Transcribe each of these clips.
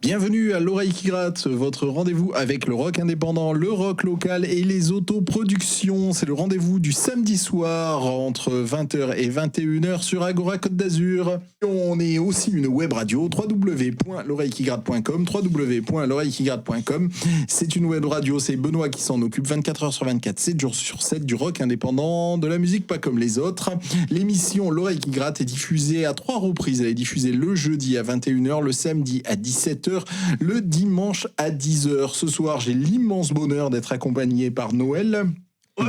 Bienvenue à l'Oreille qui gratte, votre rendez-vous avec le rock indépendant, le rock local et les autoproductions. C'est le rendez-vous du samedi soir entre 20h et 21h sur Agora Côte d'Azur. On est aussi une web radio, www.l'oreillequigratte.com, www.l'oreillequigratte.com. C'est une web radio, c'est Benoît qui s'en occupe 24h sur 24, 7 jours sur 7 du rock indépendant, de la musique pas comme les autres. L'émission L'Oreille qui gratte est diffusée à 3 reprises. Elle est diffusée le jeudi à 21h, le samedi à 17h, le dimanche à 10h. Ce soir, j'ai l'immense bonheur d'être accompagné par Noël. Ouais.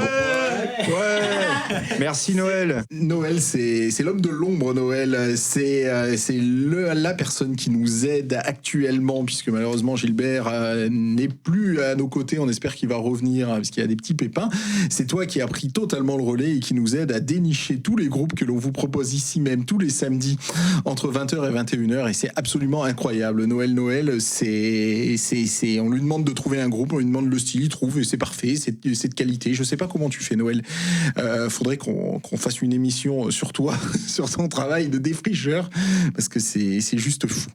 Merci Noël. Noël, c'est l'homme de l'ombre. Noël, c'est la personne qui nous aide actuellement, puisque malheureusement Gilbert n'est plus à nos côtés. On espère qu'il va revenir parce qu'il y a des petits pépins. C'est toi qui as pris totalement le relais et qui nous aide à dénicher tous les groupes que l'on vous propose ici même tous les samedis entre 20h et 21h, et c'est absolument incroyable. Noël, c'est on lui demande de trouver un groupe, on lui demande le style, il trouve et c'est parfait, c'est de qualité. Je sais pas comment tu fais, Noël. Faudrait qu'on fasse une émission sur toi, sur ton travail de défricheur, parce que c'est juste fou.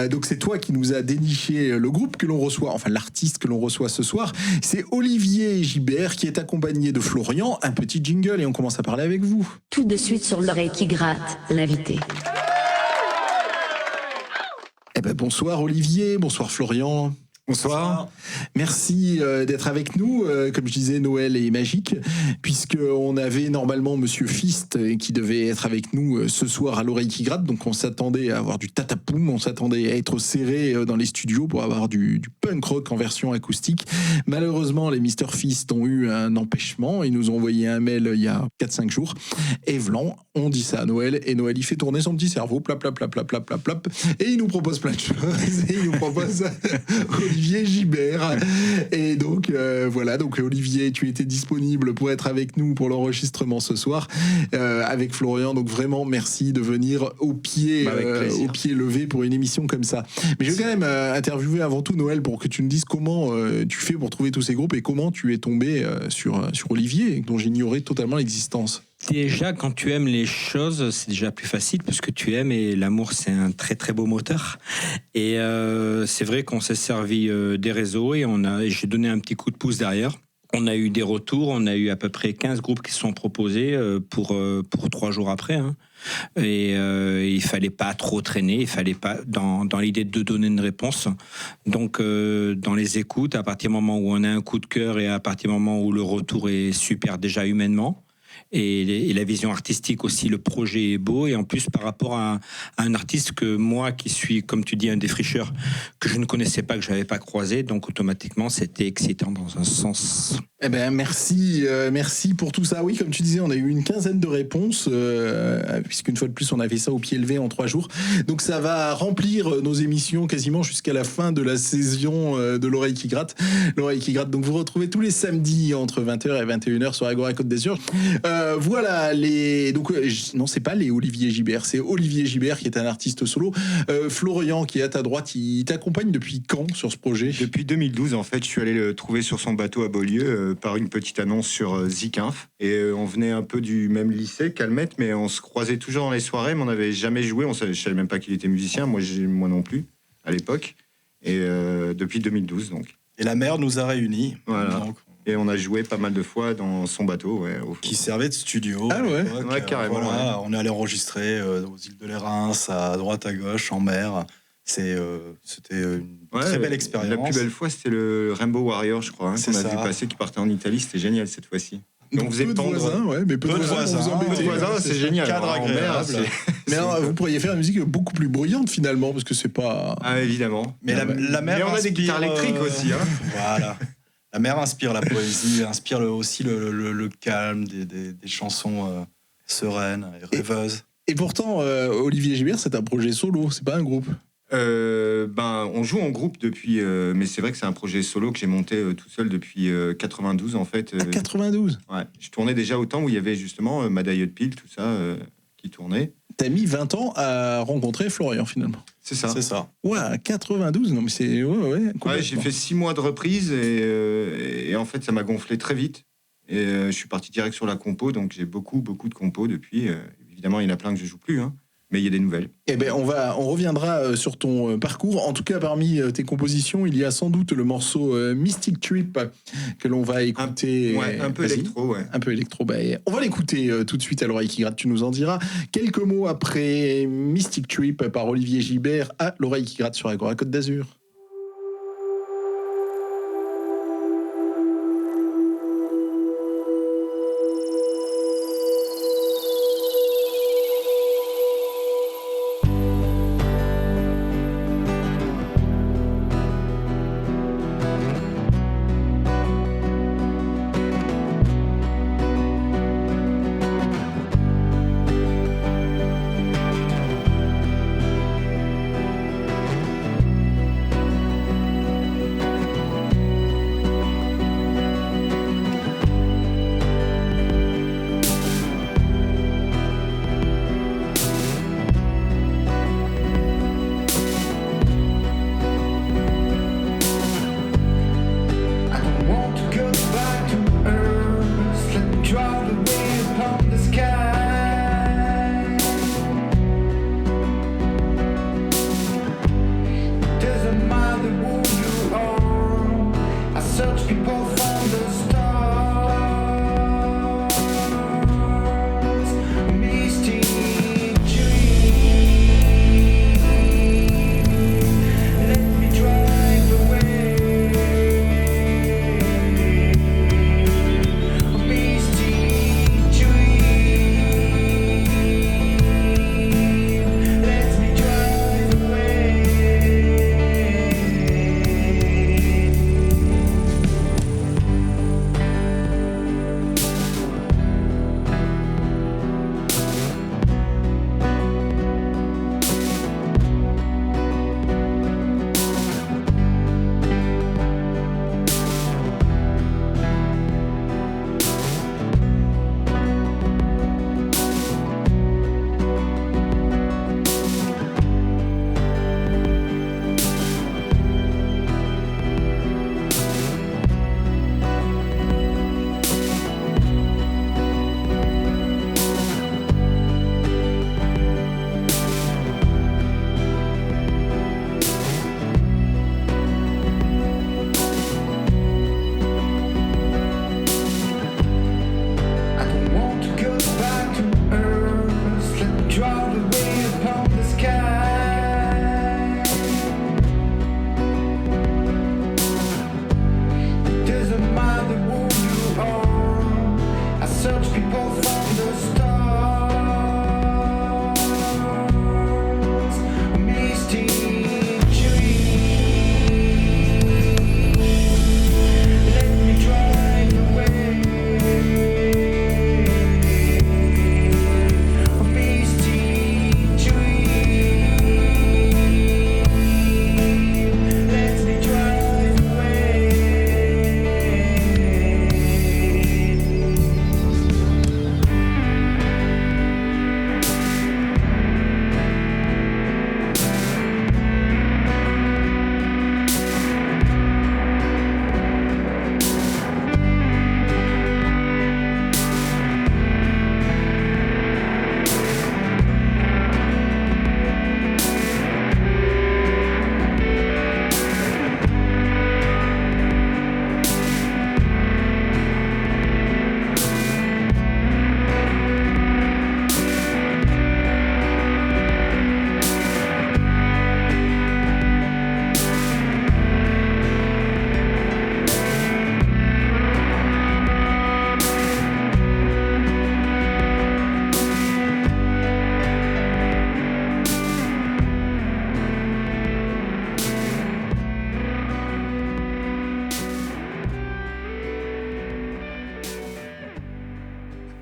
Donc c'est toi qui nous a déniché le groupe que l'on reçoit, enfin l'artiste que l'on reçoit ce soir. C'est Olivier Gibert qui est accompagné de Florian. Un petit jingle et on commence à parler avec vous. Tout de suite sur l'oreille qui gratte, l'invité. Eh ben bonsoir Olivier, bonsoir Florian. Bonsoir. Merci d'être avec nous. Comme je disais, Noël est magique, puisqu'on avait normalement Monsieur Fist qui devait être avec nous ce soir à l'Oreille qui gratte. Donc on s'attendait à avoir du tatapoum, on s'attendait à être serré dans les studios pour avoir du punk rock en version acoustique. Malheureusement, les Mr Fist ont eu un empêchement. Ils nous ont envoyé un mail il y a 4-5 jours. Et Vlan, on dit ça à Noël, et Noël il fait tourner son petit cerveau, plap, plap, plap, plap, plap, plap, plap, et il nous propose plein de choses. Et il nous propose Olivier Gibert. Et donc voilà, donc Olivier, tu étais disponible pour être avec nous pour l'enregistrement ce soir avec Florian. Donc vraiment merci de venir au pied levé pour une émission comme ça. Mais je vais quand même interviewer avant tout Noël pour que tu me dises comment tu fais pour trouver tous ces groupes et comment tu es tombé sur Olivier, dont j'ignorais totalement l'existence. Déjà, quand tu aimes les choses, c'est déjà plus facile parce que tu aimes, et l'amour, c'est un très très beau moteur. Et c'est vrai qu'on s'est servi des réseaux et j'ai donné un petit coup de pouce derrière. On a eu des retours, on a eu à peu près 15 groupes qui se sont proposés pour 3 jours après. Hein. Et il fallait pas trop traîner, il fallait pas dans l'idée de donner une réponse. Donc dans les écoutes, à partir du moment où on a un coup de cœur et à partir du moment où le retour est super déjà humainement, et la vision artistique aussi, le projet est beau, et en plus par rapport à un artiste que moi qui suis, comme tu dis, un défricheur que je ne connaissais pas, que je n'avais pas croisé, donc automatiquement c'était excitant dans un sens. Eh ben merci pour tout ça. Oui, comme tu disais, on a eu une quinzaine de réponses, puisqu'une fois de plus on a fait ça au pied levé en 3 jours. Donc ça va remplir nos émissions quasiment jusqu'à la fin de la saison de l'Oreille qui gratte. L'Oreille qui gratte. Donc vous retrouvez tous les samedis entre 20h et 21h sur Agora Côte d'Azur. Voilà non, c'est pas les Olivier Gibert, c'est Olivier Gibert qui est un artiste solo. Florian qui est à ta droite, il t'accompagne depuis quand sur ce projet ? Depuis 2012, en fait, je suis allé le trouver sur son bateau à Beaulieu par une petite annonce sur Zikinf. Et on venait un peu du même lycée, Calmette, mais on se croisait toujours dans les soirées, mais on n'avait jamais joué. Je savais même pas qu'il était musicien, moi non plus, à l'époque. Et depuis 2012, donc. Et la mer nous a réunis. Voilà. Donc, et on a joué pas mal de fois dans son bateau. Qui servait de studio. Ah ouais, carrément. Voilà, on est allé enregistrer aux îles de l'Érins, à droite, à gauche, en mer. C'était une très belle expérience. La plus belle fois, c'était le Rainbow Warrior, je crois, qu'on a vu passer, qui partait en Italie. C'était génial cette fois-ci. Donc peu de voisins, mais peu de voisins, c'est génial. Cadre agréable. Mais alors, vous pourriez faire une musique beaucoup plus bruyante finalement, parce que c'est pas... Ah, évidemment. Mais la mer mais on a des guitares électriques aussi. Hein. Voilà. La mer inspire la poésie, inspire aussi le calme des chansons sereines et rêveuses. Et pourtant, Olivier Gibert, c'est un projet solo, c'est pas un groupe. On joue en groupe depuis, mais c'est vrai que c'est un projet solo que j'ai monté tout seul depuis 92 en fait. 92. Ouais, je tournais déjà au temps où il y avait justement Madaille de Pile, tout ça qui tournait. T'as mis 20 ans à rencontrer Florian finalement. C'est ça. Ouais, 92, non mais c'est... Ouais, j'ai fait 6 mois de reprise et en fait ça m'a gonflé très vite. Et je suis parti direct sur la compo, donc j'ai beaucoup de compos depuis. Évidemment, il y en a plein que je joue plus, hein. mais il y a des nouvelles. Eh ben, on reviendra sur ton parcours. En tout cas, parmi tes compositions, il y a sans doute le morceau Mystic Trip que l'on va écouter. Un peu Vas-y. électro, ouais. Un peu électro. On va l'écouter tout de suite à l'oreille qui gratte. Tu nous en diras quelques mots après Mystic Trip par Olivier Gilbert à l'oreille qui gratte sur Agora Côte d'Azur.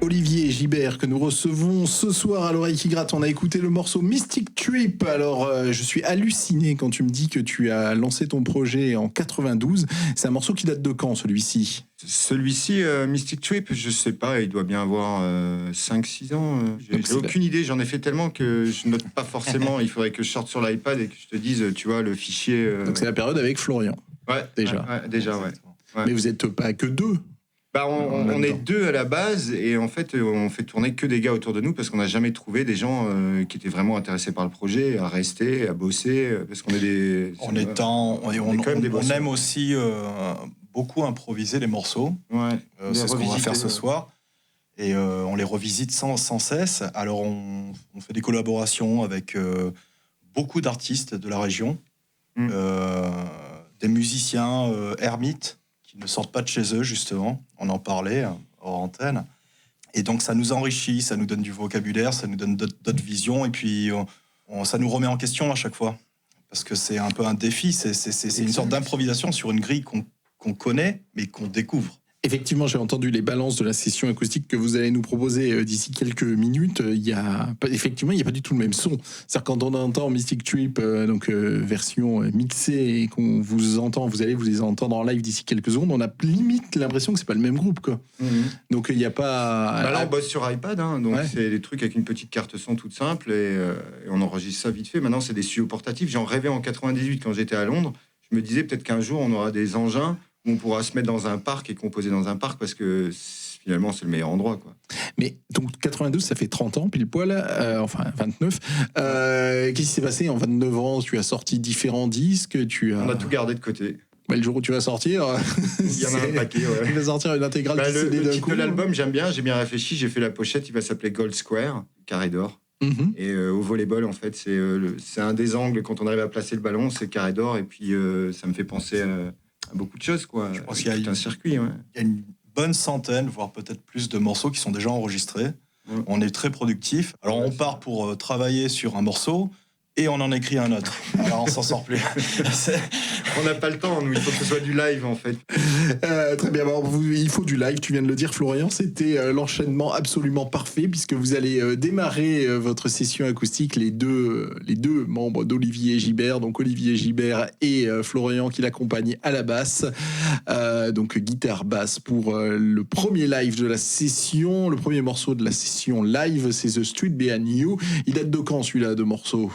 Olivier Gilbert que nous recevons ce soir à l'oreille qui gratte. On a écouté le morceau Mystic Trip. Alors, je suis halluciné quand tu me dis que tu as lancé ton projet en 92. C'est un morceau qui date de quand, celui-ci ? Celui-ci, Mystic Trip, je sais pas, il doit bien avoir 5-6 ans. J'ai aucune idée, j'en ai fait tellement que je note pas forcément. Il faudrait que je sorte sur l'iPad et que je te dise, tu vois, le fichier. Donc c'est la période avec Florian. Ouais, déjà. Ouais. Mais vous n'êtes pas que deux. On est 2 à la base et en fait on fait tourner que des gars autour de nous parce qu'on n'a jamais trouvé des gens qui étaient vraiment intéressés par le projet, à rester, à bosser, parce qu'on est des... On aime aussi beaucoup improviser les morceaux. Ouais, c'est ce qu'on va faire ce soir. Et on les revisite sans cesse. Alors on fait des collaborations avec beaucoup d'artistes de la région, des musiciens ermites qui ne sortent pas de chez eux, justement. On en parlait hors antenne. Et donc, ça nous enrichit, ça nous donne du vocabulaire, ça nous donne d'autres visions. Et puis, ça nous remet en question à chaque fois. Parce que c'est un peu un défi. C'est une sorte d'improvisation sur une grille qu'on connaît, mais qu'on découvre. Effectivement, j'ai entendu les balances de la session acoustique que vous allez nous proposer d'ici quelques minutes. Effectivement, il n'y a pas du tout le même son. C'est-à-dire quand on entend Mystic Trip, version mixée, et qu'on vous entend, vous allez vous les entendre en live d'ici quelques secondes, on a limite l'impression que c'est pas le même groupe, quoi. Donc il n'y a pas... Là, on bosse sur iPad, donc c'est des trucs avec une petite carte son toute simple, et on enregistre ça vite fait. Maintenant, c'est des studios portatifs. J'en rêvais en 98 quand j'étais à Londres. Je me disais peut-être qu'un jour, on aura des engins où on pourra se mettre dans un parc et composer dans un parc parce que finalement, c'est le meilleur endroit, quoi. Mais donc 92, ça fait 30 ans, pile poil, enfin 29. Qu'est-ce qui s'est passé en 29 ans? Tu as sorti différents disques, On a tout gardé de côté. Le jour où tu vas sortir, il y en a un paquet, ouais. Tu vas sortir une intégrale du CD le d'un titre coup. de l'album, j'aime bien, j'ai bien réfléchi, j'ai fait la pochette, il va s'appeler Gold Square, carré d'or. Et au volleyball, en fait, c'est un des angles, quand on arrive à placer le ballon, c'est carré d'or, et puis ça me fait penser à beaucoup de choses, quoi. Je pense qu'il y a un circuit, ouais. Il y a une bonne centaine, voire peut-être plus de morceaux qui sont déjà enregistrés. On est très productif. Alors on part pour travailler sur un morceau et on en écrit un autre. Alors on s'en sort plus. On n'a pas le temps, nous, il faut que ce soit du live, en fait. Très bien, il faut du live, tu viens de le dire, Florian. C'était l'enchaînement absolument parfait, puisque vous allez démarrer votre session acoustique, les deux membres d'Olivier Gibert, donc Olivier Gibert et Florian qui l'accompagnent à la basse. Donc guitare-basse pour le premier live de la session, le premier morceau de la session live, c'est The Street Behind You. Il date de quand, celui-là, de morceau?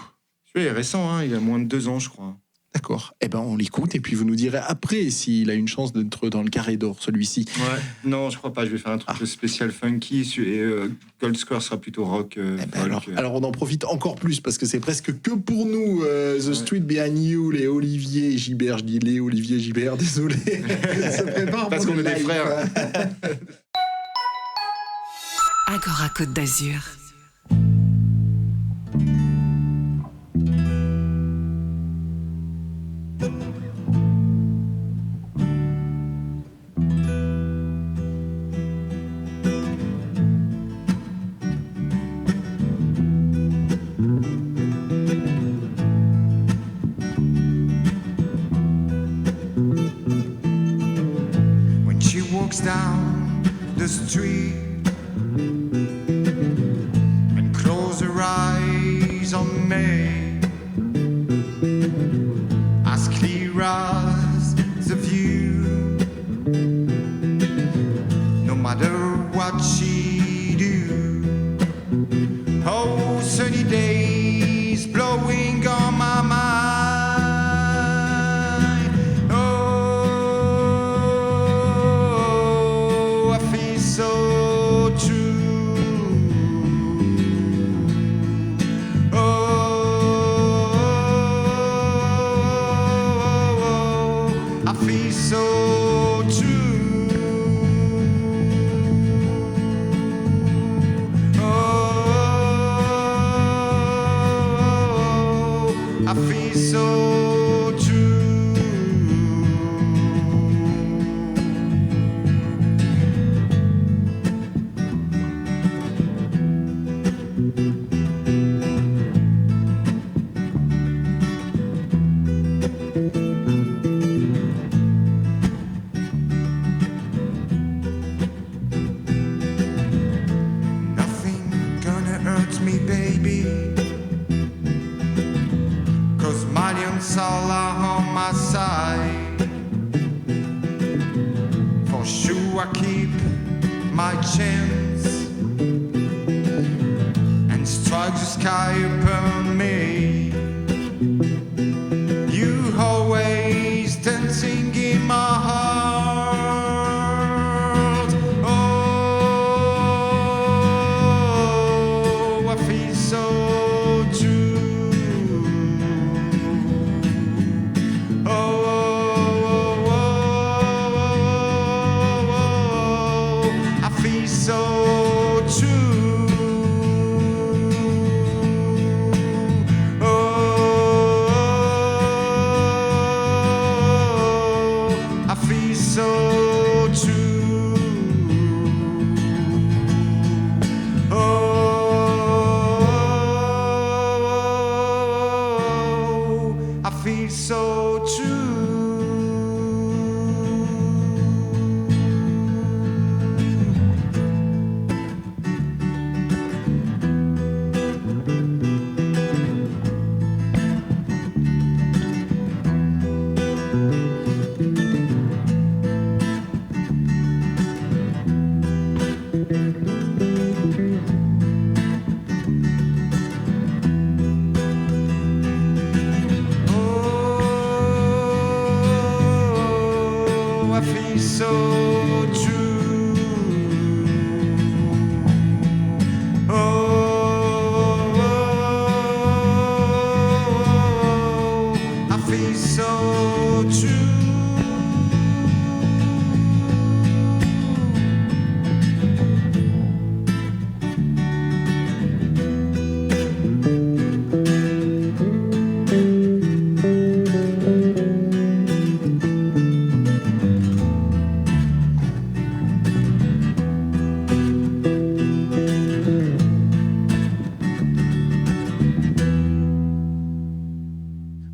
Celui-là est récent, il a moins de 2 ans, je crois. D'accord. Eh ben, on l'écoute et puis vous nous direz après s'il a une chance d'être dans le carré d'or, celui-ci. Ouais. Non, je crois pas. Je vais faire un truc spécial funky et Gold Square sera plôto rock. Alors, on en profite encore plus parce que c'est presque que pour nous. The Street Behind You, les Olivier Gibert. Je dis les Olivier Gibert, désolé. Ça prépare parce qu'on est des frères. Agora Côte d'Azur. Down the street and close her eyes on me, as clear as the view, no matter what she do. Oh, sunny days blowing on my mind. Dancing in my heart, so true. Oh, I feel so true. Oh, I feel so true.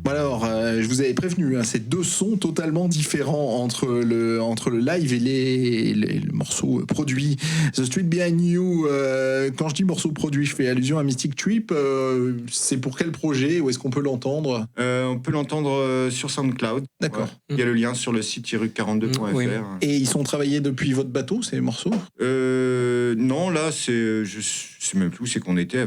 Bon alors, je vous avais prévenu, hein, c'est deux sons totalement différents entre le live et le morceau produit. The Street Behind You, quand je dis morceau produit, je fais allusion à Mystic Trip. C'est pour quel projet? Où est-ce qu'on peut l'entendre? On peut l'entendre sur SoundCloud. D'accord. Ouais. Il y a le lien sur le site iruc42.fr. Oui. Et ils sont travaillés depuis votre bateau, ces morceaux? Non, là, je sais même plus où c'est qu'on était,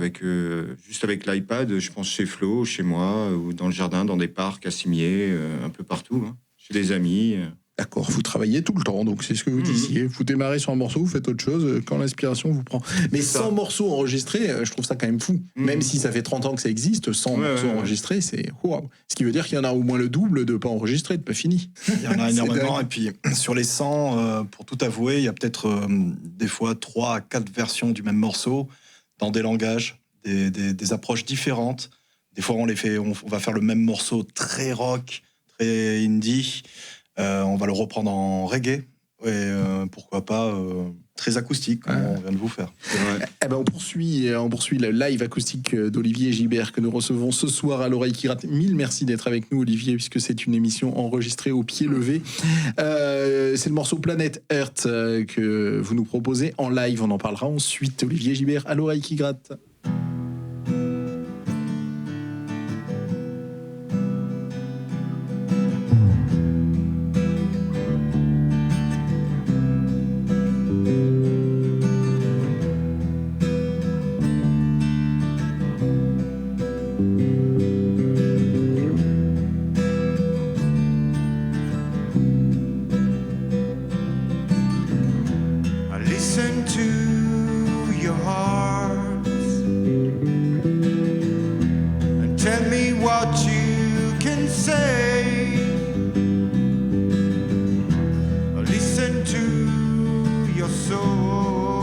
juste avec l'iPad, je pense chez Flo, chez moi, ou dans le jardin, dans des parcs, à Cimier, un peu partout, hein, chez des amis. D'accord, vous travaillez tout le temps, donc c'est ce que vous disiez. Vous démarrez sur un morceau, vous faites autre chose quand l'inspiration vous prend. Mais C'est ça. 100 morceaux enregistrés, je trouve ça quand même fou. Même si ça fait 30 ans que ça existe, 100 morceaux enregistrés, c'est waouh. Ce qui veut dire qu'il y en a au moins le double de pas enregistrés, de pas finis. Il y en a C'est énormément. dingue. Et puis, sur les 100, pour tout avouer, il y a peut-être des fois 3 à 4 versions du même morceau dans des langages, des approches différentes. Des fois, on va faire le même morceau très rock, très indie. On va le reprendre en reggae. Et pourquoi pas très acoustique, comme on vient de vous faire. Eh ben on poursuit le live acoustique d'Olivier Gibert que nous recevons ce soir à l'oreille qui gratte. Mille merci d'être avec nous, Olivier, puisque c'est une émission enregistrée au pied levé. C'est le morceau Planet Earth que vous nous proposez en live. On en parlera ensuite. Olivier Gibert à l'oreille qui gratte. I listen to your hearts and tell me what you can say. I listen to your soul.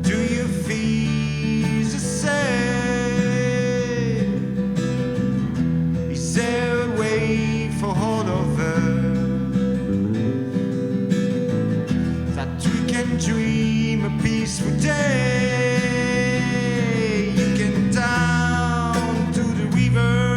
Do you feel the same? Is there a way for all of us that we can dream a peaceful day? You can down to the river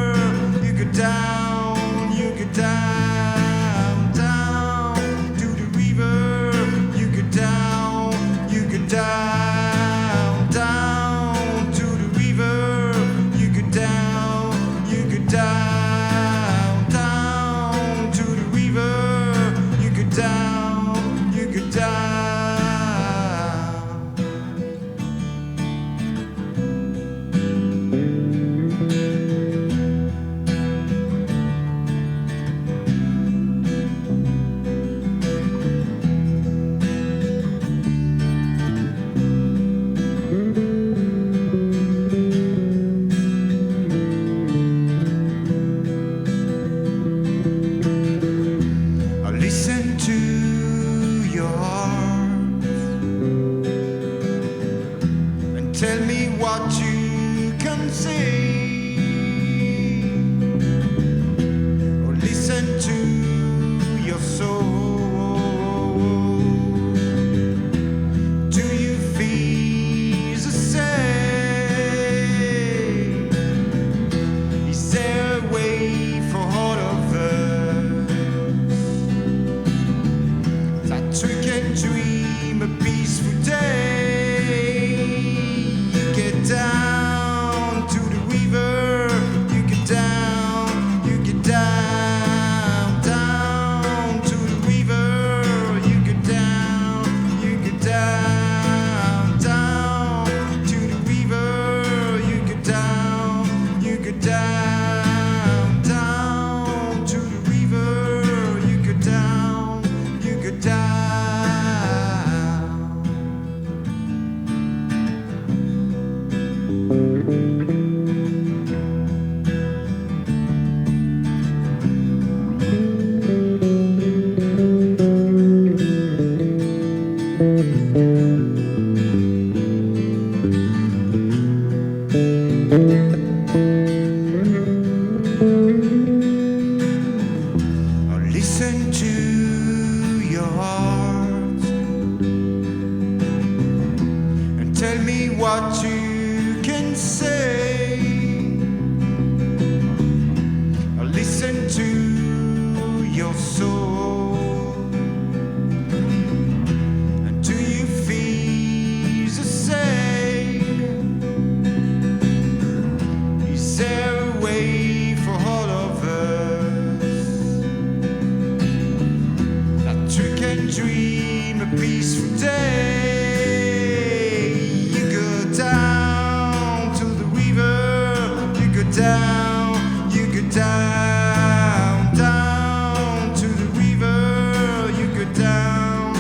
down, down to the river. You go down,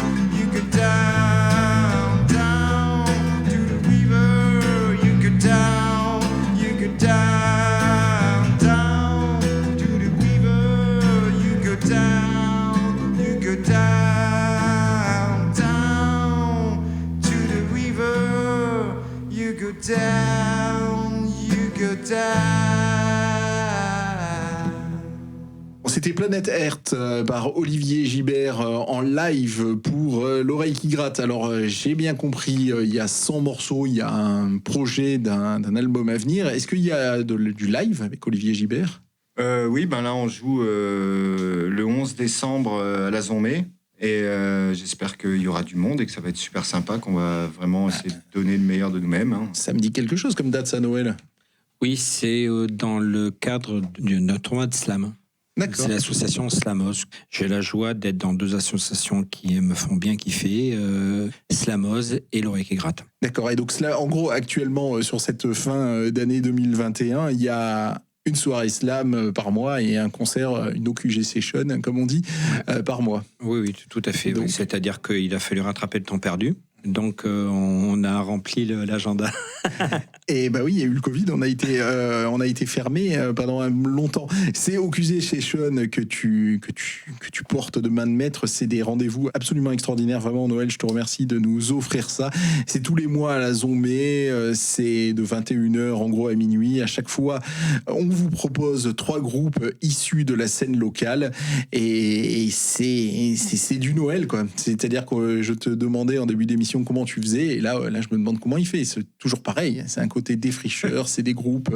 down to the river. You go down, down, down to the river. You go down, down, down to the river. You go down, down. C'était Planète Earth par Olivier Gibert en live pour L'Oreille qui gratte. Alors j'ai bien compris, il y a 100 morceaux, il y a un projet d'un album à venir. Est-ce qu'il y a du live avec Olivier Gibert ? Oui, ben là on joue le 11 décembre à la Zombie. Et j'espère qu'il y aura du monde et que ça va être super sympa, qu'on va vraiment essayer de donner le meilleur de nous-mêmes. Hein. Ça me dit quelque chose comme date, ça, Noël ? Oui, c'est dans le cadre d'un tournoi de slam. D'accord. C'est l'association Slamos. J'ai la joie d'être dans 2 associations qui me font bien kiffer, Slamos et L'Oreille qui gratte. D'accord, et donc cela, en gros, actuellement, sur cette fin d'année 2021, il y a une soirée slam par mois et un concert, une OQG session, comme on dit, par mois. Oui, tout à fait. Donc, oui. C'est-à-dire qu'il a fallu rattraper le temps perdu. Donc, on a rempli l'agenda. Et bah oui, il y a eu le Covid, on a été fermé pendant longtemps. C'est OQG Session que tu portes de main de maître. C'est des rendez-vous absolument extraordinaires. Vraiment, Noël, je te remercie de nous offrir ça. C'est tous les mois à la Zombie. C'est de 21h en gros à minuit. À chaque fois, on vous propose 3 groupes issus de la scène locale. Et c'est du Noël, quoi. C'est-à-dire que je te demandais en début d'émission comment tu faisais, et là je me demande comment il fait. C'est toujours pareil, c'est un côté défricheur, c'est des groupes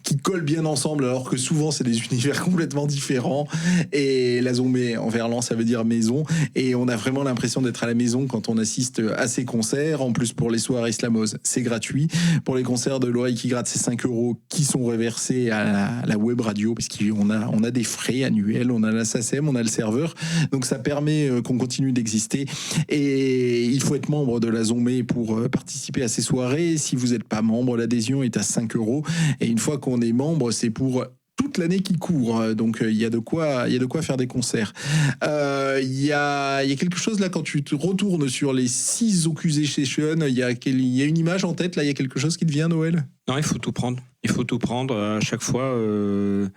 qui collent bien ensemble, alors que souvent c'est des univers complètement différents. Et la Zombie en verlan, ça veut dire maison, et on a vraiment l'impression d'être à la maison quand on assiste à ces concerts. En plus, pour les soirées Slamos, c'est gratuit. Pour les concerts de L'Oreille qui gratte, c'est 5 € qui sont reversés à la web radio, parce qu'on a des frais annuels, on a la SACEM, on a le serveur, donc ça permet qu'on continue d'exister. Et il faut être membre de la Zombie pour participer à ces soirées. Si vous n'êtes pas membre, l'adhésion est à 5 €. Et une fois qu'on est membre, c'est pour toute l'année qui court. Donc il y a de quoi faire des concerts. Il y a quelque chose là, quand tu te retournes sur les 6 OQG Session, il y a une image en tête là, il y a quelque chose qui te vient, Noël ? Non, il faut tout prendre. Il faut tout prendre à chaque fois.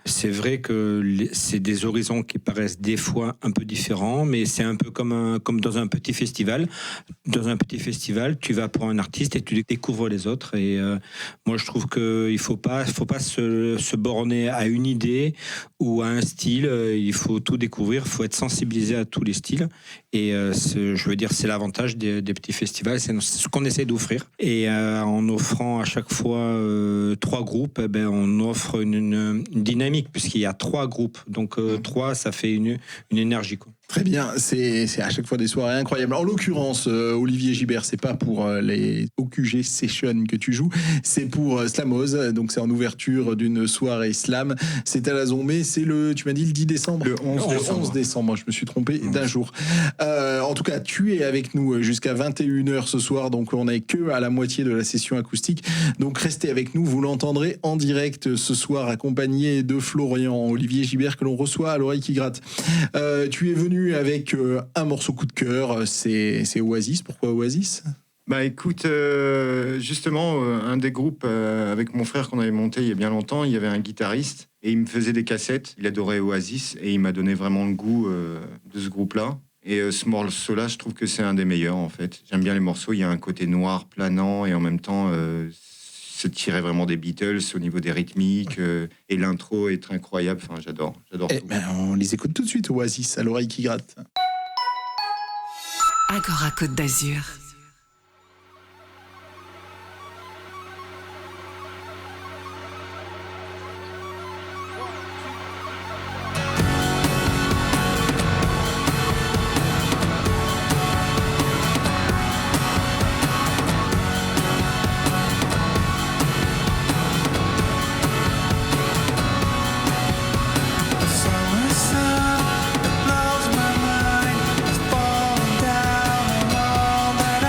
C'est vrai que c'est des horizons qui paraissent des fois un peu différents, mais c'est un peu comme dans un petit festival. Dans un petit festival, tu vas pour un artiste et tu découvres les autres. Et moi, je trouve qu'il faut pas se borner à une idée ou à un style. Il faut tout découvrir. Il faut être sensibilisé à tous les styles. Et je veux dire, c'est l'avantage des petits festivals. C'est ce qu'on essaie d'offrir. Et en offrant à chaque fois 3 groupes, on offre une dynamique, puisqu'il y a 3 groupes. Donc 3, ça fait une énergie, quoi. Très bien, c'est à chaque fois des soirées incroyables. En l'occurrence, Olivier Gibert, c'est pas pour les OQG Session que tu joues, c'est pour Slamos, donc c'est en ouverture d'une soirée slam. C'est à la Zombie, c'est tu m'as dit le 10 décembre ? Le 11 décembre, je me suis trompé d'un jour. En tout cas, tu es avec nous jusqu'à 21h ce soir, donc on n'est que à la moitié de la session acoustique. Donc restez avec nous, vous l'entendrez en direct ce soir, accompagné de Florian, Olivier Gibert, que l'on reçoit à L'Oreille qui gratte. Tu es venu avec un morceau coup de cœur, c'est Oasis. Pourquoi Oasis ? Bah écoute, justement, un des groupes avec mon frère qu'on avait monté il y a bien longtemps, il y avait un guitariste et il me faisait des cassettes. Il adorait Oasis et il m'a donné vraiment le goût de ce groupe-là. Et ce morceau-là, je trouve que c'est un des meilleurs en fait. J'aime bien les morceaux, il y a un côté noir, planant et en même temps... se tirait vraiment des Beatles au niveau des rythmiques et l'intro est incroyable. Enfin, j'adore tout. On les écoute tout de suite, Oasis, à L'Oreille qui gratte. Agora Côte d'Azur. Summer sun that blows my mind is falling down on all that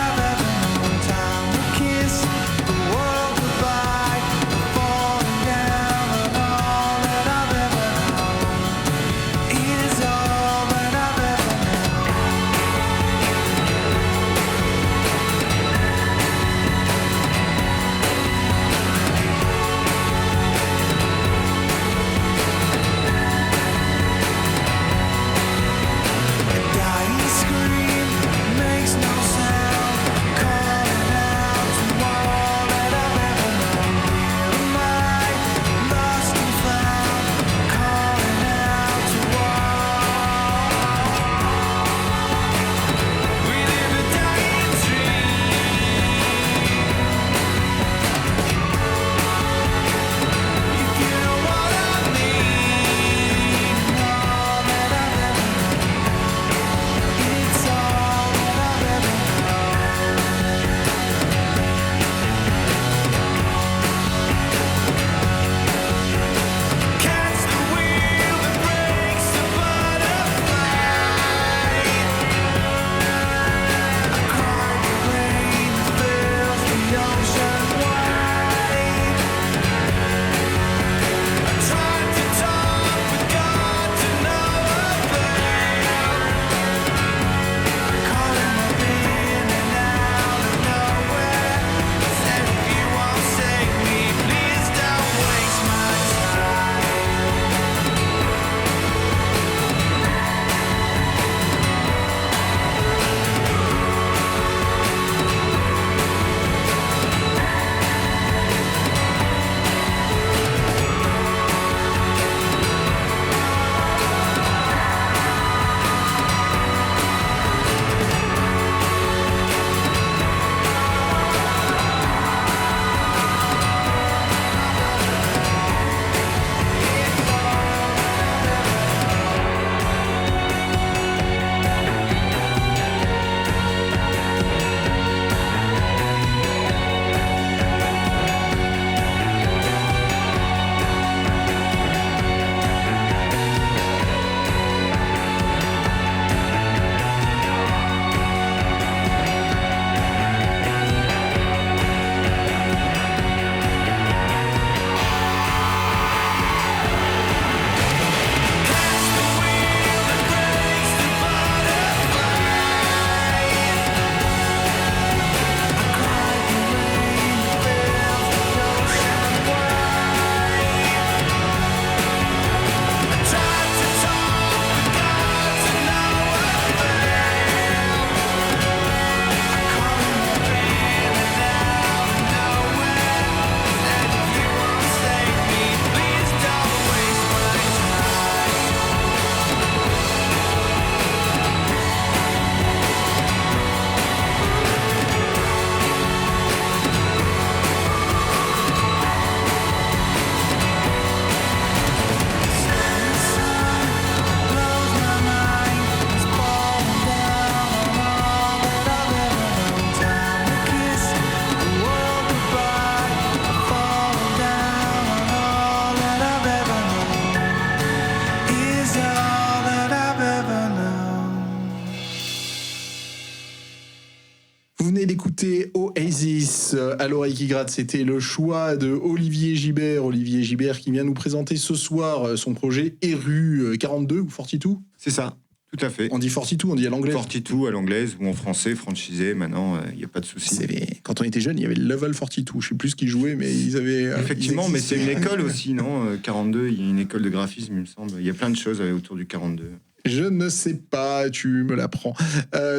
écouté Oasis à l'oreille qui gratte. C'était le choix de Olivier Gibert. Olivier Gibert qui vient nous présenter ce soir son projet Eru 42 ou 42. C'est ça, tout à fait. On dit 42, on dit à l'anglais. 42 à l'anglaise ou en français, franchisé. Maintenant, il n'y a pas de souci. Quand on était jeune, il y avait le Level 42. Je ne sais plus ce qu'ils jouaient, mais ils avaient. Effectivement, mais c'est une école aussi, non 42, il y a une école de graphisme, il me semble. Il y a plein de choses autour du 42. Je ne sais pas, tu me l'apprends.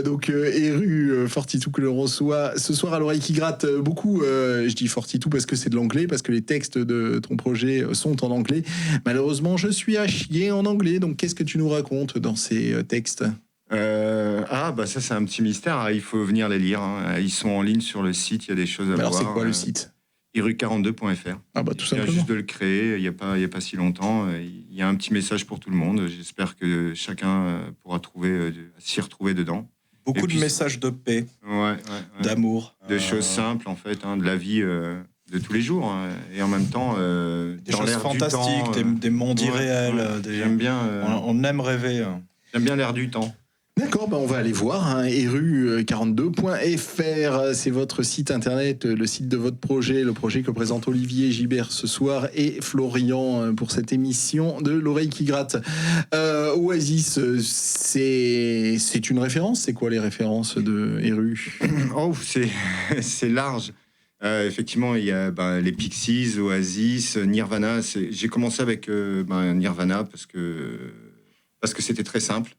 Donc, Eru 42 que l'on reçoit ce soir à l'oreille qui gratte beaucoup. Je dis 42 parce que c'est de l'anglais, parce que les textes de ton projet sont en anglais. Malheureusement, je suis à chier en anglais. Donc, qu'est-ce que tu nous racontes dans ces textes ? Ça c'est un petit mystère. Il faut venir les lire. Ils sont en ligne sur le site. Il y a des choses à voir. Alors, c'est quoi le site ? Eru42.fr. Ah bah tout Il vient simplement. juste de le créer, il y a pas si longtemps. Il y a un petit message pour tout le monde. J'espère que chacun pourra s'y retrouver dedans. Beaucoup puis, de messages de paix, ouais. d'amour. De choses simples, en fait, de la vie de tous les jours. Et en même temps, Des dans choses l'air fantastiques, du temps, des mondes irréels. J'aime bien, On aime rêver. j'aime bien l'air du temps. D'accord, on va aller voir. Eru42.fr, c'est votre site internet, le site de votre projet, le projet que présente Olivier Gibert ce soir et Florian pour cette émission de l'oreille qui gratte. Oasis, c'est une référence. C'est quoi les références de Eru ? Oh, c'est large. Effectivement, il y a les Pixies, Oasis, Nirvana. J'ai commencé avec Nirvana parce que c'était très simple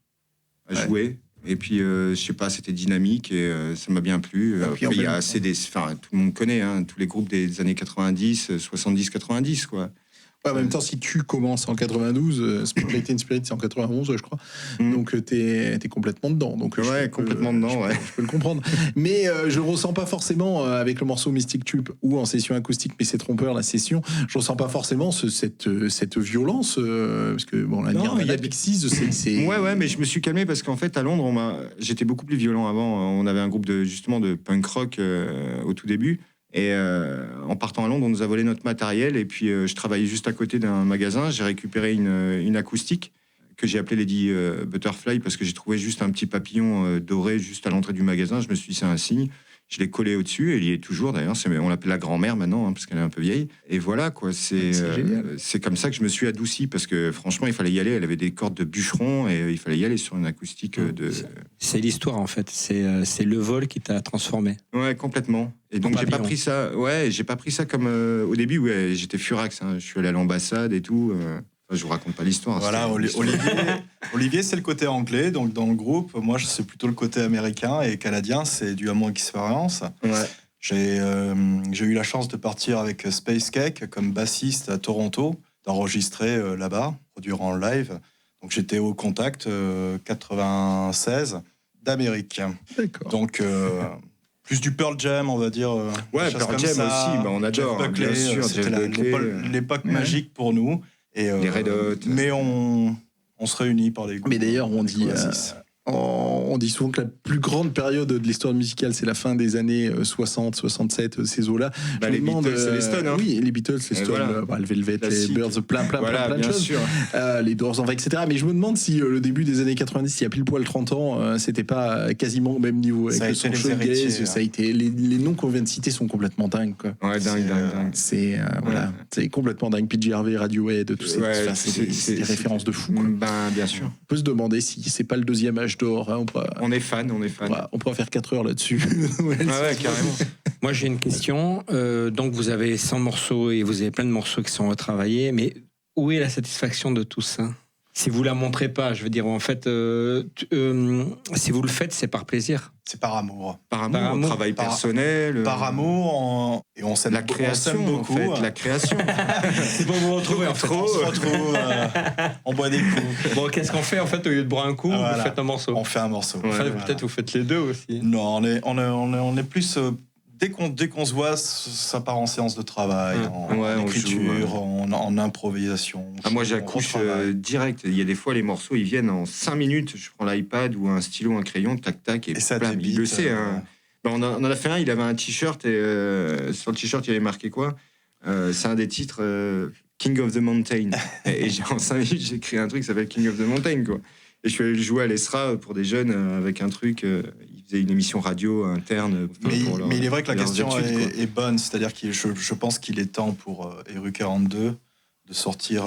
à jouer. Et puis, je sais pas, c'était dynamique et ça m'a bien plu. Après, il y a tout le monde connaît, tous les groupes des années 90, 70-90, quoi. En même temps, si tu commences en 92, Spotlight and Spirit, c'est en 91, je crois. Donc, t'es complètement dedans. Donc, complètement dedans, ouais. Je peux le comprendre. Mais je ressens pas forcément, avec le morceau Mystic Tube ou en session acoustique, mais c'est trompeur, la session, je ressens pas forcément cette violence. Parce que, Nirvana, Pixies, c'est... Ouais, mais je me suis calmé parce qu'en fait, à Londres, j'étais beaucoup plus violent avant. On avait un groupe de punk rock au tout début. Et en partant à Londres, on nous a volé notre matériel. Et puis, je travaillais juste à côté d'un magasin. J'ai récupéré une acoustique que j'ai appelée Lady Butterfly parce que j'ai trouvé juste un petit papillon doré juste à l'entrée du magasin. Je me suis dit, c'est un signe. Je l'ai collé au-dessus et il y est toujours d'ailleurs. On l'appelle la grand-mère maintenant parce qu'elle est un peu vieille. Et voilà, quoi. C'est comme ça que je me suis adouci parce que franchement, il fallait y aller. Elle avait des cordes de bûcheron et il fallait y aller sur une acoustique de... C'est l'histoire en fait. C'est le vol qui t'a transformé. Ouais, complètement. Et donc j'ai pas pris ça. Ouais, j'ai pas pris ça comme au début. Ouais, j'étais furax. Je suis allé à l'ambassade et tout. Je vous raconte pas l'histoire. Voilà, Olivier, c'est le côté anglais, donc dans le groupe. Moi, c'est plutôt le côté américain et canadien. C'est du Amour Experience. Ouais. J'ai eu la chance de partir avec Space Cake comme bassiste à Toronto, d'enregistrer là-bas, produire en live. Donc j'étais au Contact 96 d'Amérique. D'accord. Donc plus du Pearl Jam, on va dire. Ouais, Pearl Jam aussi, on adore. Jeff Buckley, bien sûr, c'était Jeff Buckley. l'époque magique pour nous. Et, les Red Hot. Mais on se réunit par les groupes. Mais d'ailleurs, on dit souvent que la plus grande période de l'histoire musicale, c'est la fin des années 60, 67, ces eaux-là. Les Beatles et les Stones. Oui, les Beatles, les Stones, le Velvet, les Birds, plein de choses. Sûr. Les Doors en va, etc. Mais je me demande si le début des années 90, il y a pile poil 30 ans, c'était pas quasiment au même niveau. Avec ça a été les héritiers. Ça a été les noms qu'on vient de citer sont complètement dingues. Quoi. Ouais, dingue. C'est c'est complètement dingue. PJ Harvey, Radiohead, tout ça. Ouais, c'est des références de fou. Quoi. Bien sûr. On peut se demander si c'est pas le deuxième âge d'or. On est fan. On pourra faire 4 heures là-dessus. Ouais, carrément. Moi, j'ai une question. Donc, vous avez 100 morceaux et vous avez plein de morceaux qui sont retravaillés, mais où est la satisfaction de tout ça ? Si vous la montrez pas, je veux dire, en fait, si vous le faites, c'est par plaisir. C'est par amour. Par amour, travail personnel. Par amour, et on s'aime la création, beaucoup. En fait, la création. C'est pour vous retrouver, en fait. On se retrouve, on boit des coups. Bon, qu'est-ce qu'on fait, en fait, au lieu de boire un coup, vous faites un morceau. On fait un morceau. Peut-être vous faites les deux aussi. Non, on est plus... Dès qu'on se voit, ça part en séance de travail, en écriture, en improvisation. Moi, j'accouche direct. Il y a des fois, les morceaux, ils viennent en 5 minutes. Je prends l'iPad ou un stylo, un crayon, tac, et ça il le sait. On en a fait un, il avait un t-shirt, et sur le t-shirt, il avait marqué quoi ? C'est un des titres King of the Mountain. Et en 5 minutes, j'ai écrit un truc qui s'appelle King of the Mountain, quoi. Et je suis allé le jouer à l'ESRA pour des jeunes avec un truc. Ils faisaient une émission radio interne. Mais il est vrai que la leurs question études, est bonne. C'est-à-dire que je pense qu'il est temps pour Eru 42 de sortir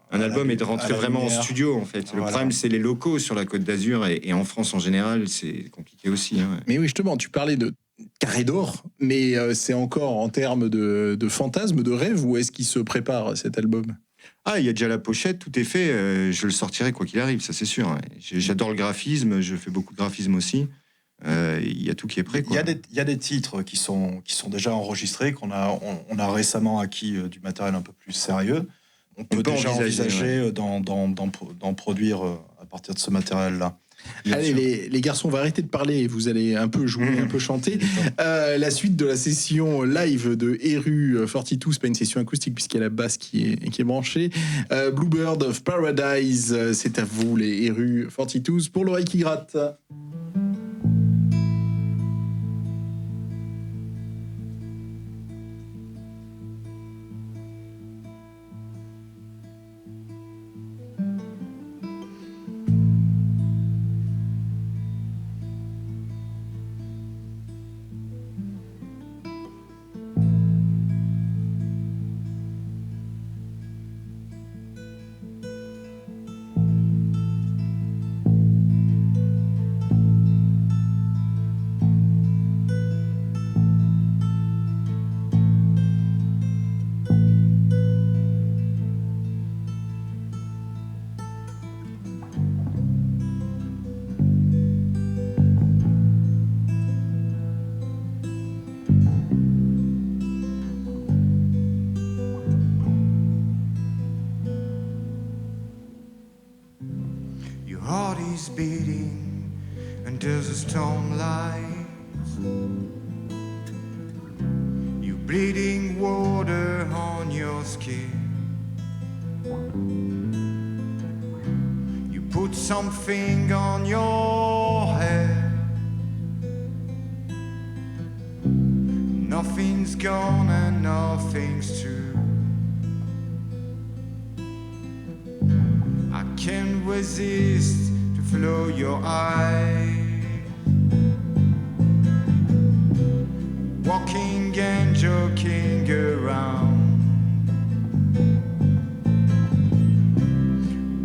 un album et de rentrer vraiment en studio, en fait. Le problème, c'est les locaux sur la Côte d'Azur et en France en général, c'est compliqué aussi. Hein. Mais oui, justement, tu parlais de Carré d'Or, mais c'est encore en termes de fantasme, de rêve, ou est-ce qu'il se prépare cet album ? Ah, il y a déjà la pochette, tout est fait. Je le sortirai quoi qu'il arrive, ça c'est sûr. Ouais. J'adore le graphisme, je fais beaucoup de graphisme aussi. Il y a tout qui est prêt. Quoi. Il y a des titres qui sont déjà enregistrés, on a récemment acquis du matériel un peu plus sérieux. On peut déjà envisager d'en produire à partir de ce matériel-là. Allez, les garçons, on va arrêter de parler et vous allez un peu jouer, un peu chanter. La suite de la session live de Eru 42, c'est pas une session acoustique puisqu'il y a la basse qui est branchée. Bluebird of Paradise, c'est à vous les Eru 42 pour l'oreille qui gratte. Beating until the storm lights. You bleeding water on your skin. You put something on your head. Nothing's gone and nothing's true. I can't resist flow your eyes, walking and joking around,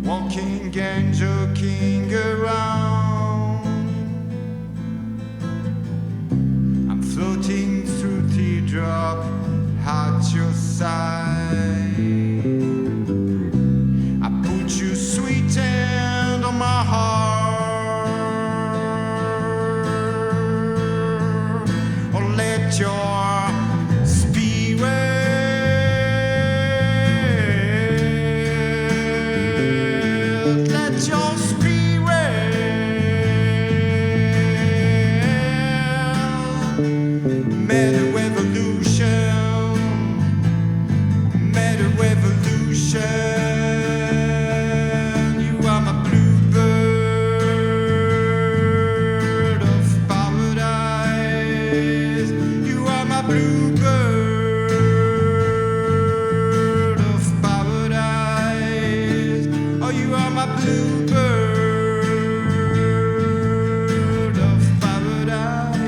walking and joking around. I'm floating through teardrop at your side. I put you sweet hand on my heart. Your spirit, let your spirit made a revolution, made a revolution. You are my bluebird of paradise. Bluebird of paradise. Oh, you are my bluebird of paradise.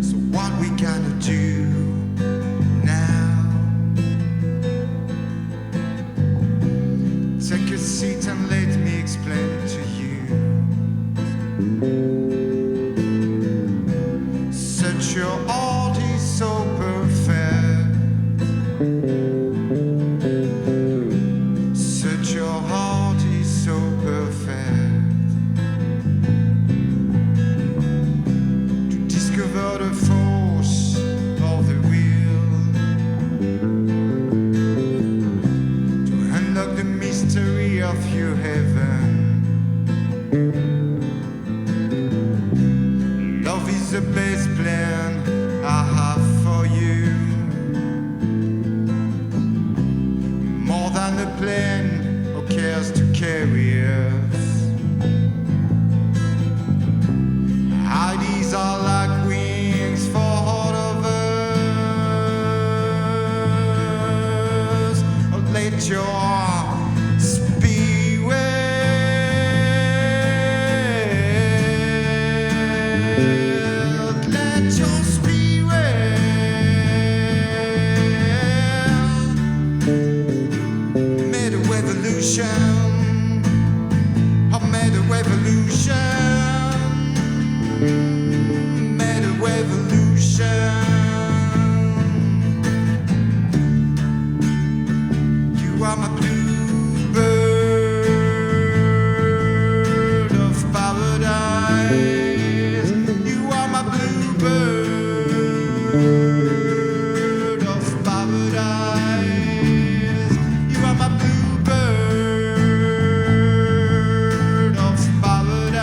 So what we gonna do now? let your spirit, let your spirit made a revolution. I made a revolution. Made a revolution. You are my bluebird of paradise. You are my bluebird of paradise. You are my bluebird of paradise.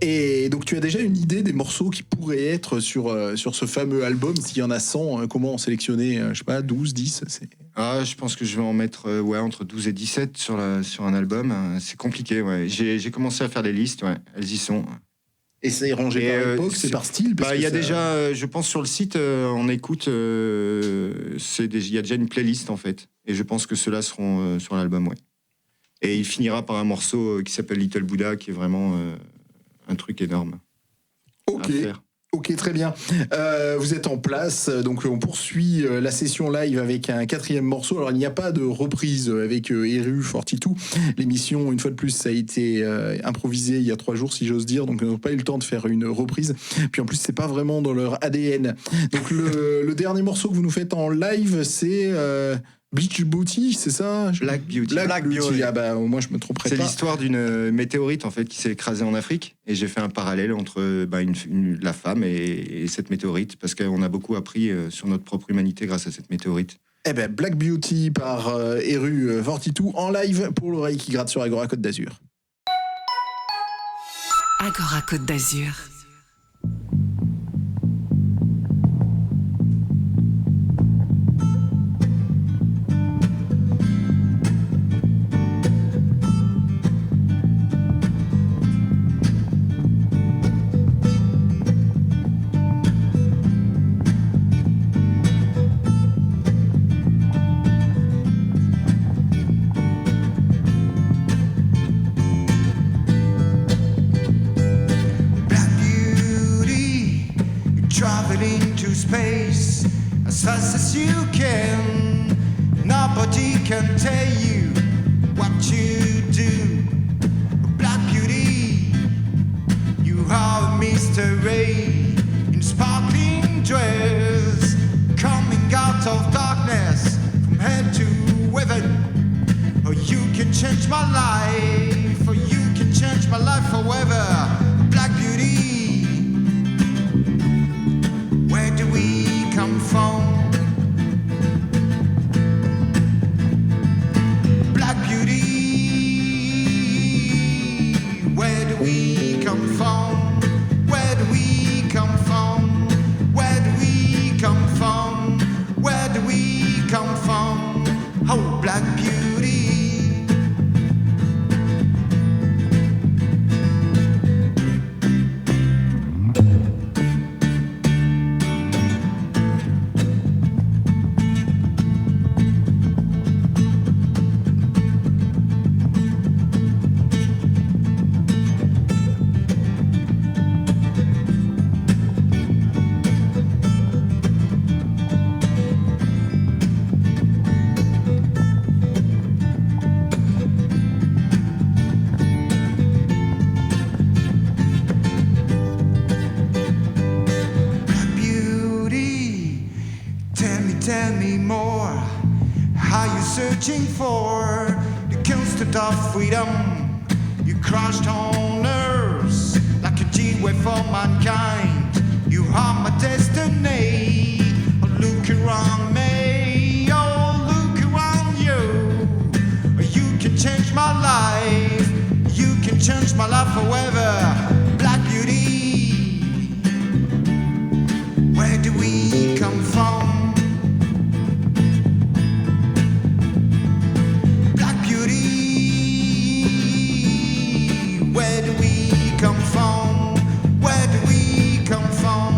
Et donc tu as déjà une idée des morceaux qui pourraient être sur ce fameux album, s'il y en a 100, comment en sélectionner, je sais pas, 12, 10 c'est... Ah, je pense que je vais en mettre entre 12 et 17 sur un album. C'est compliqué, ouais. J'ai commencé à faire des listes, ouais. Elles y sont. Et c'est rangé Et, par époque, c'est par style parce Il y que a ça- déjà, je pense sur le site, on écoute, il y a déjà une playlist en fait. Et je pense que ceux-là seront sur l'album, ouais. Et il finira par un morceau qui s'appelle Little Buddha, qui est vraiment un truc énorme Ok. à faire. Ok, très bien. Vous êtes en place, donc on poursuit la session live avec un 4e morceau. Alors il n'y a pas de reprise avec Eru Fortitude. L'émission, une fois de plus, ça a été improvisé il y a 3 jours, si j'ose dire, donc ils n'ont pas eu le temps de faire une reprise. Puis en plus, c'est pas vraiment dans leur ADN. Donc le dernier morceau que vous nous faites en live, c'est Beach Booty, c'est ça? Black Beauty. Black Beauty. Ah bah moi je me tromperais C'est pas. l'histoire d'une météorite en fait qui s'est écrasée en Afrique, et j'ai fait un parallèle entre la femme et cette météorite, parce qu'on a beaucoup appris sur notre propre humanité grâce à cette météorite. Eh ben Black Beauty par Eru Fortitude en live pour l'oreille qui gratte sur Agora Côte d'Azur. Agora Côte d'Azur. Black beauty, traveling to space as fast as you can. Nobody can tell you what you do. Black beauty, you are a mystery in sparkling dress, coming out of darkness from head to heaven. Or you can change my life, or you can change my life forever. Black beauty, where do we come from? Black beauty, where do we come from? Where do we come from? Where do we come from? Where do we come from? Oh, black beauty. Tell me more. How you searching for the constant of freedom? You crushed on nerves like a G-way for mankind. You are my destiny. Oh, look around me. Oh, look around you. You can change my life. You changed my life forever. Black beauty, where do we come from? Black beauty, where do we come from? Where do we come from?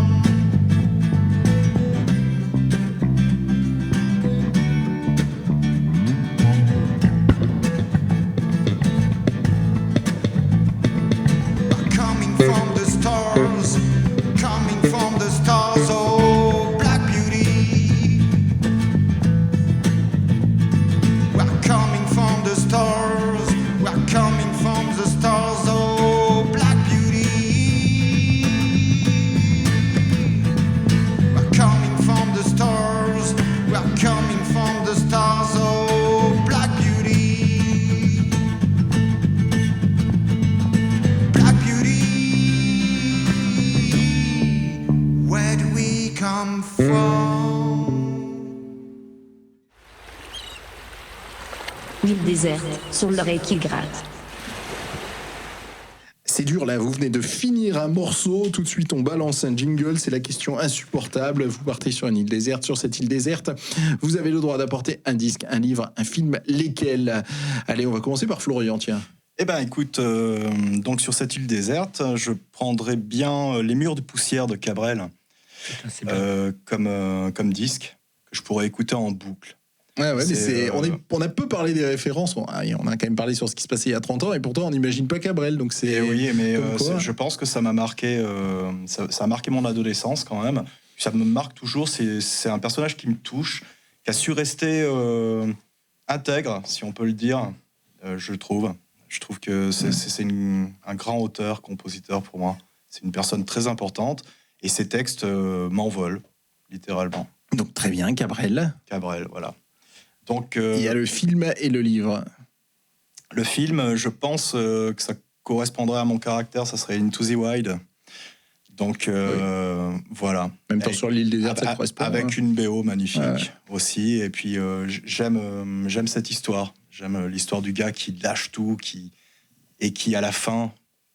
Coming from the stars, coming from the stars, oh black beauty. We're coming from the stars, we're coming from the stars, oh black beauty. We're coming from the stars, we're coming from the stars, oh black beauty. Black beauty, where do we come from? Ville déserte, sur l'oreille qui gratte. C'est dur là, vous venez de finir un morceau, tout de suite on balance un jingle, c'est la question insupportable. Vous partez sur une île déserte, sur cette île déserte, vous avez le droit d'apporter un disque, un livre, un film, lesquels? Allez, on va commencer par Florian, tiens. Eh ben, écoute, donc sur cette île déserte, je prendrais bien Les Murs de poussière de Cabrel Putain, c'est bien. comme disque que je pourrais écouter en boucle. Ouais, mais C'est, on a peu parlé des références, on a quand même parlé sur ce qui se passait il y a 30 ans, et pourtant on n'imagine pas Cabrel, donc c'est... Et oui, mais comme quoi. je pense que ça m'a marqué, ça a marqué mon adolescence quand même. Ça me marque toujours, c'est un personnage qui me touche, qui a su rester intègre, si on peut le dire, je trouve. Je trouve que c'est un grand auteur, compositeur pour moi. C'est une personne très importante, et ses textes m'envolent, littéralement. Donc très bien, Cabrel. Cabrel, voilà. Donc, Il y a le film et le livre. le film, je pense que ça correspondrait à mon caractère, ça serait Into the Wild. Donc, voilà. En même temps, sur l'île déserte, ça correspond. Avec une BO magnifique Ouais. aussi. Et puis, j'aime cette histoire. J'aime l'histoire du gars qui lâche tout et qui, à la fin,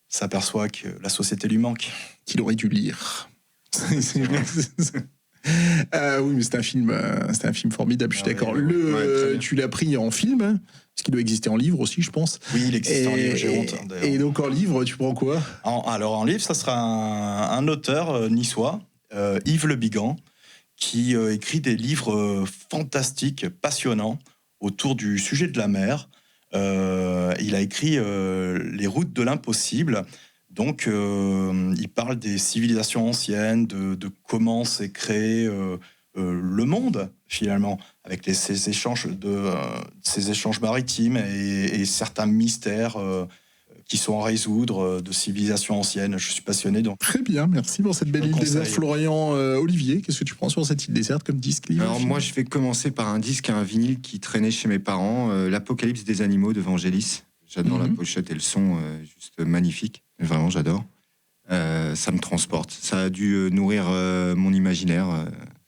s'aperçoit que la société lui manque. Qu'il aurait dû lire. Oui, mais c'est un film formidable, je suis d'accord. très bien. Tu l'as pris en film, hein, parce qu'il doit exister en livre aussi, je pense. Oui, il existe en livre, j'ai honte. D'ailleurs. Et donc en livre, tu prends quoi? Alors, en livre, ça sera un auteur niçois, Yves Le Bigan, qui écrit des livres fantastiques, passionnants, autour du sujet de la mer. Il a écrit Les routes de l'impossible. Donc, il parle des civilisations anciennes, de comment s'est créé le monde, finalement, avec ces échanges maritimes et certains mystères qui sont à résoudre de civilisations anciennes. Je suis passionné. Donc, Très bien, merci pour cette belle Je île conseille. déserte. Florian, Olivier, qu'est-ce que tu prends sur cette île déserte comme disque, livre? Alors film moi, je vais commencer par un disque, un vinyle qui traînait chez mes parents, L'Apocalypse des animaux de Vangelis. J'adore la pochette et le son, juste magnifique. Vraiment, j'adore. Ça me transporte. Ça a dû nourrir mon imaginaire,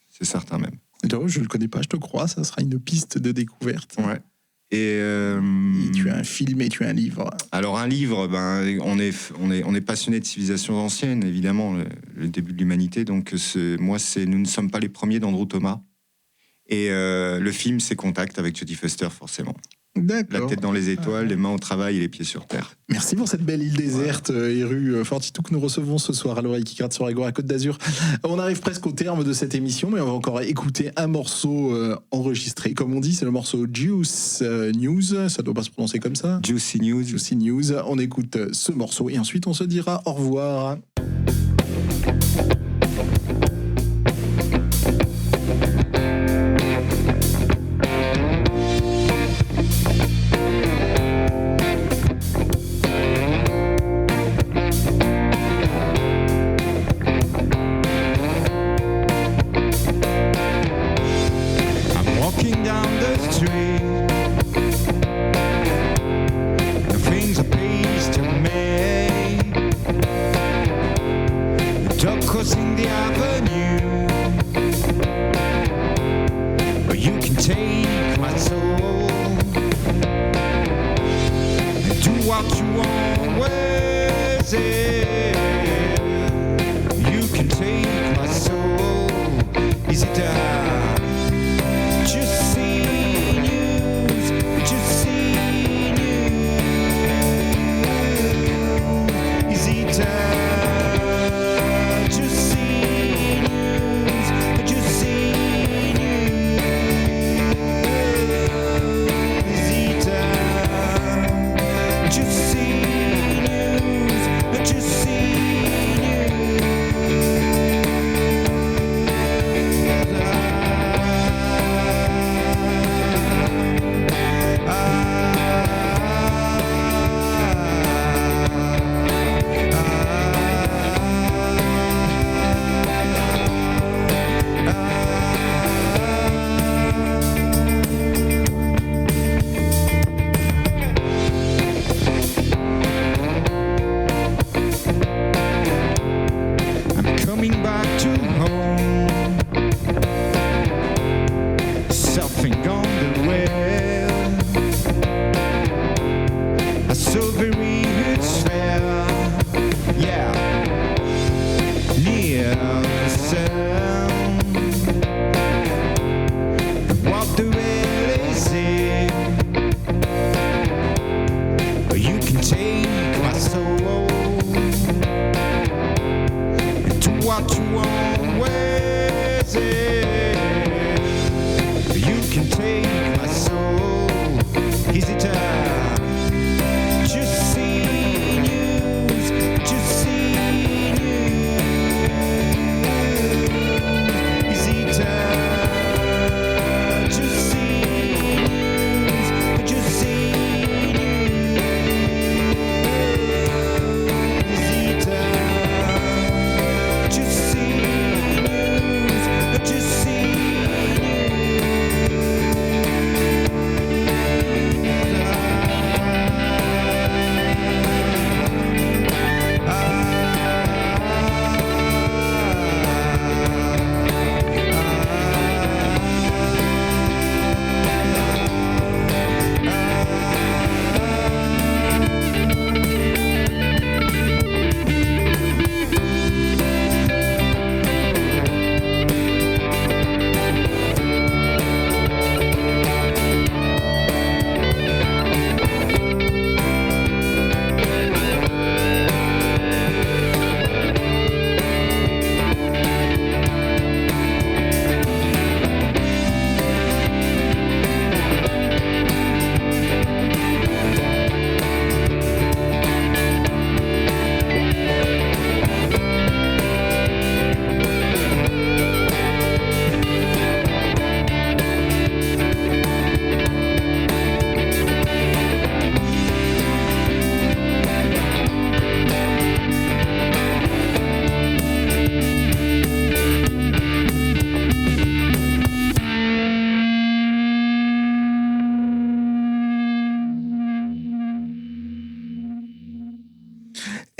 c'est certain même. Non, je le connais pas, je te crois, ça sera une piste de découverte. Ouais. Et Et tu as un film et tu as un livre. alors un livre, on est passionné de civilisations anciennes, évidemment, le début de l'humanité. Donc Nous ne sommes pas les premiers d'Andrew Thomas. Et le film, c'est Contact avec Jodie Foster, forcément. La D'accord. tête dans les étoiles, les mains au travail et les pieds sur terre. Merci pour cette belle île déserte et rue Fortitude que nous recevons ce soir à l'oreille qui gratte sur Agora Côte d'Azur. On arrive presque au terme de cette émission, mais on va encore écouter un morceau enregistré. Comme on dit, c'est le morceau Juice News. Ça doit pas se prononcer comme ça. Juicy News. Juicy News. On écoute ce morceau et ensuite on se dira au revoir. I'm walking down the street. The things are pleased to me.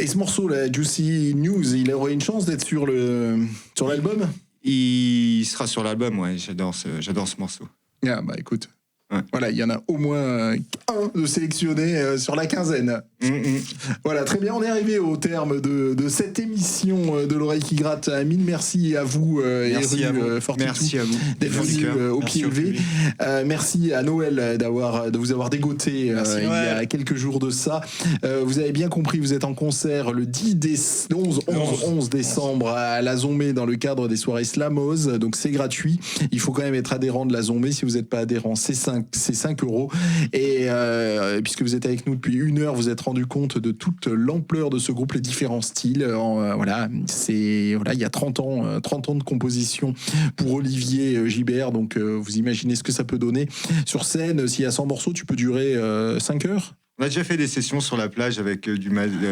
Et ce morceau, là, Juicy News, il aurait une chance d'être sur l'album? Il sera sur l'album, ouais. J'adore ce morceau. Ah, bah écoute. Ouais. Voilà, il y en a au moins un de sélectionné sur la quinzaine. Voilà, très bien, on est arrivé au terme de cette émission de l'oreille qui gratte. Mille merci à vous, Merci à vous. Fortitude, Merci à vous. d'être Merci, venu au Merci pied au levé. public. Merci à Noël de vous avoir dégoté Merci, il y Noël. a quelques jours de ça. Vous avez bien compris, vous êtes en concert le 11 décembre à la Zombie dans le cadre des soirées Slamos, donc c'est gratuit. Il faut quand même être adhérent de la Zombie. Si vous n'êtes pas adhérent, c'est 5 €. Et puisque vous êtes avec nous depuis 1 heure, vous êtes rendu compte de toute l'ampleur de ce groupe, les différents styles. Voilà, il y a 30 ans de composition pour Olivier Gibert, donc vous imaginez ce que ça peut donner. Sur scène, s'il y a 100 morceaux, tu peux durer 5 heures. On a déjà fait des sessions sur la plage avec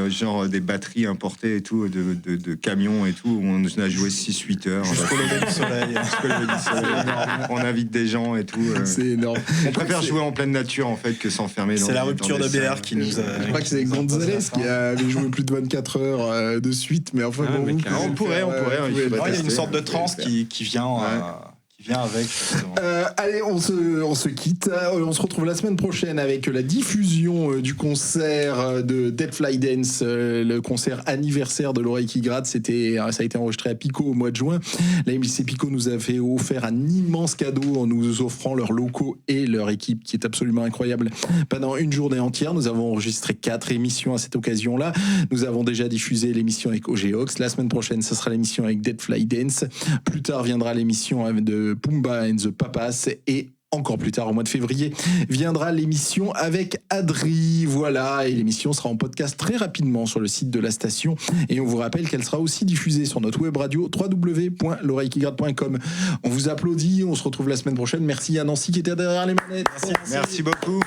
genre des batteries importées et tout, de camions et tout, où on a joué 6-8 heures. Jusqu'au lever du soleil. Jusqu'au lever du soleil. On invite des gens et tout. C'est énorme. On préfère jouer en pleine nature en fait que s'enfermer dans C'est la dans rupture des de BR salles. qui nous a. Je crois que c'est Gonzalez qui avait joué plus de 24 heures de suite, mais enfin, Ah, bon, mais vous carrément. pouvez On le pourrait, faire, il vous pouvez le faudrait Il y a une tester. sorte de transe qui vient avec. Justement. Allez, on se quitte. On se retrouve la semaine prochaine avec la diffusion du concert de Dead Fly Dance, le concert anniversaire de l'oreille qui gratte. Ça a été enregistré à Pico au mois de juin. La MJC Pico nous avait offert un immense cadeau en nous offrant leurs locaux et leur équipe qui est absolument incroyable. Pendant une journée entière, nous avons enregistré 4 émissions à cette occasion-là. Nous avons déjà diffusé l'émission avec OGOX. La semaine prochaine, ce sera l'émission avec Dead Fly Dance. Plus tard viendra l'émission de Pumba and the Papas, et encore plus tard, au mois de février, viendra l'émission avec Adri. Voilà, et l'émission sera en podcast très rapidement sur le site de la station, et on vous rappelle qu'elle sera aussi diffusée sur notre web radio www.l'oreillequigratte.com. On vous applaudit, on se retrouve la semaine prochaine. Merci à Nancy qui était derrière les manettes. Merci beaucoup.